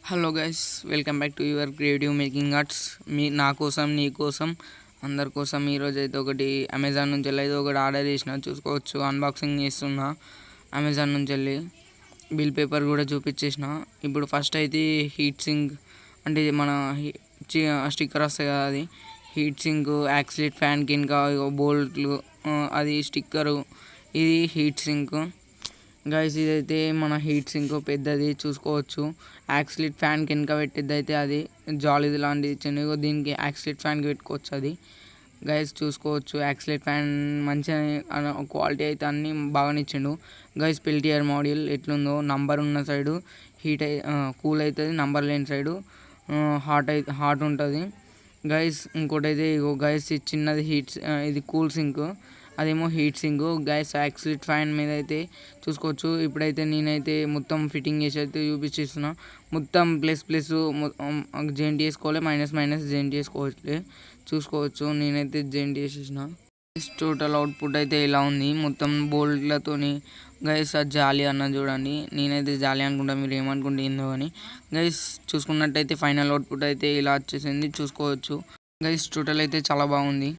Hello guys, welcome back to your creative making arts. నా కోసం నీ కోసం అందరి కోసం ఈరోజు అయితే ఒకటి అమెజాన్ నుంచి వెళ్ళి అయితే ఒకటి ఆర్డర్ చేసిన. చూసుకోవచ్చు, అన్బాక్సింగ్ చేస్తున్నా. అమెజాన్ నుంచి వెళ్ళి బిల్ పేపర్ కూడా చూపించేసిన. ఇప్పుడు ఫస్ట్ అయితే హీట్ సింక్ అంటే మన స్టిక్కర్ వస్తాయి కదా, అది హీట్ సింక్, యాక్సిలేట్ ఫ్యాన్ కింద బోల్ట్లు, అది స్టిక్కరు. ఇది హీట్ సింక్ గైస్. ఇదైతే మన హీట్ సింక్ పెద్దది, చూసుకోవచ్చు. యాక్సిలేట్ ఫ్యాన్ కింద పెట్టేది అయితే అది జాలీది లాంటిది ఇచ్చింది. దీనికి యాక్సిలేట్ ఫ్యాన్కి పెట్టుకోవచ్చు అది గైస్. చూసుకోవచ్చు, యాక్సిలేట్ ఫ్యాన్ మంచిగా క్వాలిటీ అయితే అన్నీ బాగానే ఇచ్చిండు గైస్. పెల్టియర్ మోడల్ ఎట్లుందో, నంబర్ ఉన్న సైడు హీట్ కూల్ అవుతుంది, నంబర్ లేని సైడు హాట్ ఉంటుంది గైస్. ఇంకోటి అయితే ఇగో గైస్, చిన్నది ఇది కూల్ సింక్, అదేమో heat sink guys. Accelerate fan మీద అయితే చూసుకోవచ్చు. ఇప్పుడైతే నేనైతే మొత్తం ఫిట్టింగ్ చేసి అయితే చూపించేస్తున్నా. మొత్తం ప్లస్ జాయింట్ చేసుకోవాలి, మైనస్ జాయింట్ చేసుకోవాలి. చూసుకోవచ్చు, నేనైతే జాయింట్ చేసేసిన. టోటల్ అవుట్పుట్ అయితే ఇలా ఉంది, మొత్తం బోల్ట్లతోని గైస్. అది జాలి అన్న చూడండి, నేనైతే జాలి అనుకుంటా, మీరు ఏమనుకుంటే ఏందో అని గైస్. చూసుకున్నట్టయితే ఫైనల్ అవుట్పుట్ అయితే ఇలా వచ్చేసింది, చూసుకోవచ్చు గైస్. టోటల్ అయితే చాలా బాగుంది.